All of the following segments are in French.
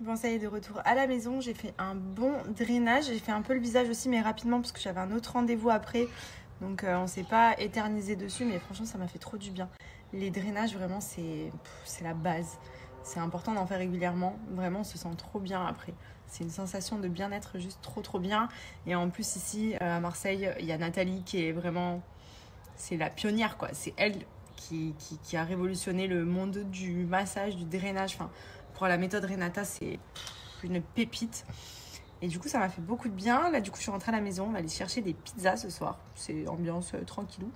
Bon, ça y est, de retour à la maison, j'ai fait un bon drainage. J'ai fait un peu le visage aussi, mais rapidement, parce que j'avais un autre rendez-vous après. Donc, on ne s'est pas éternisé dessus, mais franchement, ça m'a fait trop du bien. Les drainages, vraiment, c'est la base. C'est important d'en faire régulièrement. Vraiment, on se sent trop bien après. C'est une sensation de bien-être juste trop bien. Et en plus, ici, à Marseille, il y a Nathalie qui est vraiment... C'est la pionnière, quoi. C'est elle qui a révolutionné le monde du massage, du drainage. Enfin, pour la méthode Renata, c'est une pépite. Et du coup, ça m'a fait beaucoup de bien. Là, du coup, je suis rentrée à la maison. On va aller chercher des pizzas ce soir. C'est ambiance tranquillou.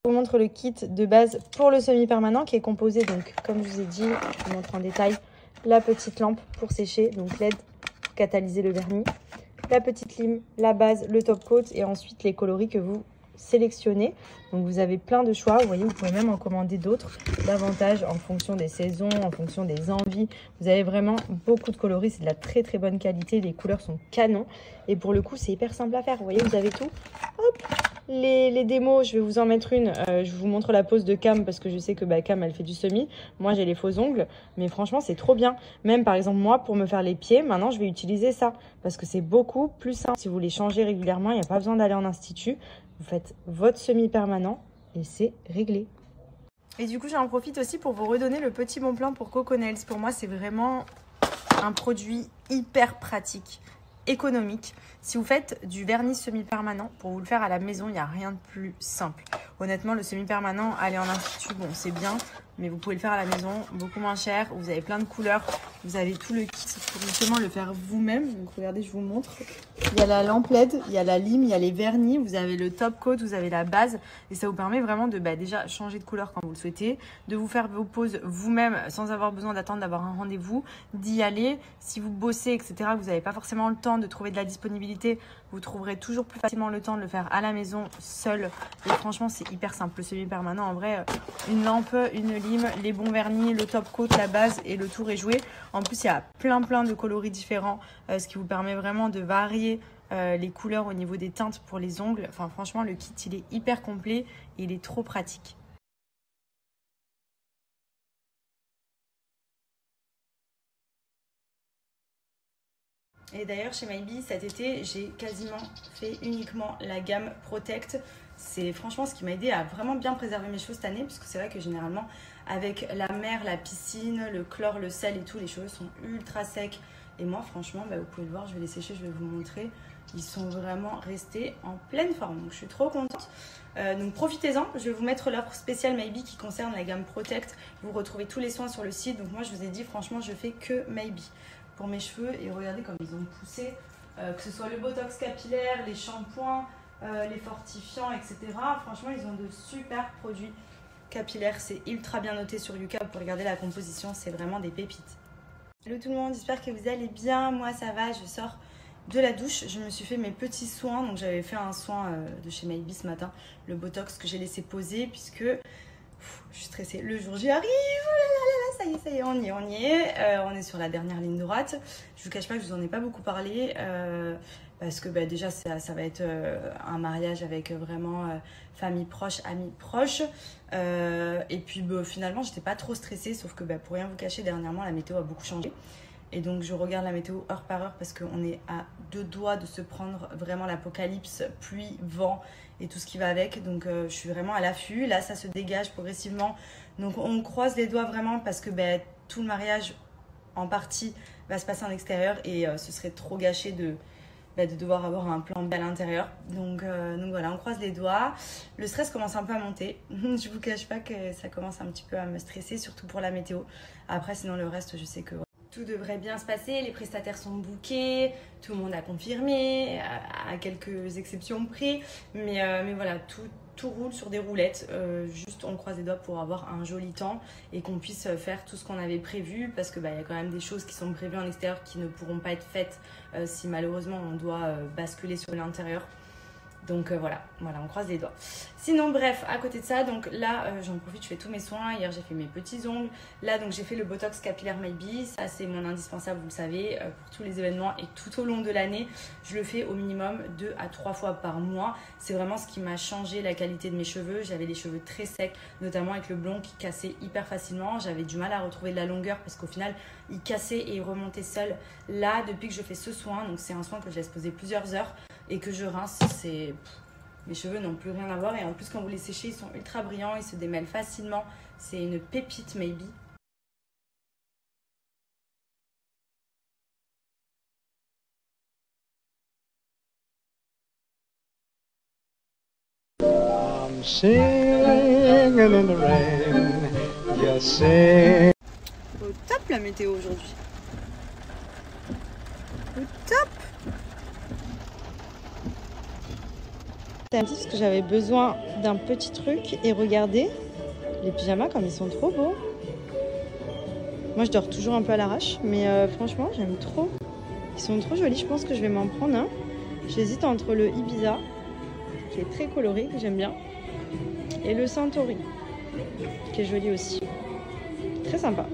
Je vous montre le kit de base pour le semi-permanent qui est composé, donc comme je vous ai dit, je vous montre en détail, la petite lampe pour sécher, donc LED pour catalyser le vernis, la petite lime, la base, le top coat et ensuite les coloris que vous sélectionnez. Donc vous avez plein de choix, vous voyez, vous pouvez même en commander d'autres davantage en fonction des saisons, en fonction des envies. Vous avez vraiment beaucoup de coloris, c'est de la très bonne qualité, les couleurs sont canon et pour le coup c'est hyper simple à faire. Vous voyez, vous avez tout. Hop, les démos, je vais vous en mettre une. Je vous montre la pose de Cam parce que je sais que Cam elle fait du semi. Moi j'ai les faux ongles, mais franchement c'est trop bien. Même par exemple moi pour me faire les pieds, maintenant je vais utiliser ça parce que c'est beaucoup plus simple. Si vous les changez régulièrement, il n'y a pas besoin d'aller en institut. Vous faites votre semi-permanent et c'est réglé. Et du coup j'en profite aussi pour vous redonner le petit bon plan pour Coco Nails. Pour moi c'est vraiment un produit hyper pratique, économique. Si vous faites du vernis semi-permanent, pour vous le faire à la maison, il n'y a rien de plus simple. Honnêtement, le semi-permanent, aller en institut, bon, c'est bien, mais vous pouvez le faire à la maison, beaucoup moins cher. Vous avez plein de couleurs, vous avez tout le kit pour justement le faire vous-même. Donc regardez, je vous montre. Il y a la lampe LED, il y a la lime, il y a les vernis, vous avez le top coat, vous avez la base. Et ça vous permet vraiment de déjà changer de couleur quand vous le souhaitez, de vous faire vos poses vous-même sans avoir besoin d'attendre d'avoir un rendez-vous, d'y aller. Si vous bossez, etc., que vous n'avez pas forcément le temps de trouver de la disponibilité, vous trouverez toujours plus facilement le temps de le faire à la maison, seul. Et franchement, c'est hyper simple. Le semi-permanent, en vrai, une lampe, une lime, les bons vernis, le top coat, la base et le tour est joué. En plus, il y a plein de coloris différents, ce qui vous permet vraiment de varier les couleurs au niveau des teintes pour les ongles. Enfin, franchement, le kit, il est hyper complet et il est trop pratique. Et d'ailleurs, chez Maybe, cet été, j'ai quasiment fait uniquement la gamme Protect. C'est franchement ce qui m'a aidé à vraiment bien préserver mes cheveux cette année, parce que c'est vrai que généralement, avec la mer, la piscine, le chlore, le sel et tout, les cheveux sont ultra secs. Et moi, franchement, vous pouvez le voir, je vais les sécher, je vais vous montrer. Ils sont vraiment restés en pleine forme. Donc, je suis trop contente. Donc, profitez-en. Je vais vous mettre l'offre spéciale Maybe qui concerne la gamme Protect. Vous retrouvez tous les soins sur le site. Donc, moi, je vous ai dit, franchement, je fais que Maybe pour mes cheveux. Et regardez comme ils ont poussé. Que ce soit le botox capillaire, les shampoings, les fortifiants, etc. Franchement, ils ont de super produits capillaires. C'est ultra bien noté sur Yuka. Pour regarder la composition, c'est vraiment des pépites. Hello tout le monde, j'espère que vous allez bien. Moi, ça va, je sors de la douche. Je me suis fait mes petits soins. Donc, j'avais fait un soin de chez Maybe ce matin. Le botox que j'ai laissé poser puisque je suis stressée. Le jour J arrive. Oh là là là, ça y est, on y est. On est sur la dernière ligne droite. Je vous cache pas que je vous en ai pas beaucoup parlé. Parce que déjà, ça va être un mariage avec vraiment famille proche, amis proches. Et puis finalement, j'étais pas trop stressée. Sauf que pour rien vous cacher, dernièrement, la météo a beaucoup changé. Et donc, je regarde la météo heure par heure parce qu'on est à 2 doigts de se prendre vraiment l'apocalypse, pluie, vent et tout ce qui va avec. Donc, je suis vraiment à l'affût. Là, ça se dégage progressivement. Donc, on croise les doigts vraiment parce que tout le mariage, en partie, va se passer en extérieur. Et ce serait trop gâché de devoir avoir un plan B à l'intérieur. Donc voilà, on croise les doigts. Le stress commence un peu à monter. Je vous cache pas que ça commence un petit peu à me stresser, surtout pour la météo. Après, sinon le reste, je sais que tout devrait bien se passer, les prestataires sont bookés, tout le monde a confirmé, à quelques exceptions près, mais voilà, tout roule sur des roulettes. Juste on croise les doigts pour avoir un joli temps et qu'on puisse faire tout ce qu'on avait prévu, parce que y a quand même des choses qui sont prévues en extérieur qui ne pourront pas être faites si malheureusement on doit basculer sur l'intérieur. Donc voilà, on croise les doigts. Sinon bref, à côté de ça, donc là j'en profite, je fais tous mes soins. Hier j'ai fait mes petits ongles. Là donc j'ai fait le Botox capillaire Maybe. Ça c'est mon indispensable, vous le savez, pour tous les événements et tout au long de l'année. Je le fais au minimum 2 à 3 fois par mois. C'est vraiment ce qui m'a changé la qualité de mes cheveux. J'avais les cheveux très secs, notamment avec le blond qui cassait hyper facilement. J'avais du mal à retrouver de la longueur parce qu'au final il cassait et il remontait seul. Là depuis que je fais ce soin, donc c'est un soin que je laisse poser plusieurs heures et que je rince, mes cheveux n'ont plus rien à voir. Et en plus, quand vous les séchez, ils sont ultra brillants, ils se démêlent facilement. C'est une pépite Maybe. I'm singing in the rain, just sing. Au top la météo aujourd'hui. Au top. Parce que j'avais besoin d'un petit truc et regardez les pyjamas comme ils sont trop beaux. Moi je dors toujours un peu à l'arrache, mais franchement j'aime trop. Ils sont trop jolis, je pense que je vais m'en prendre un. J'hésite entre le Ibiza qui est très coloré, que j'aime bien, et le Santori qui est joli aussi. Très sympa.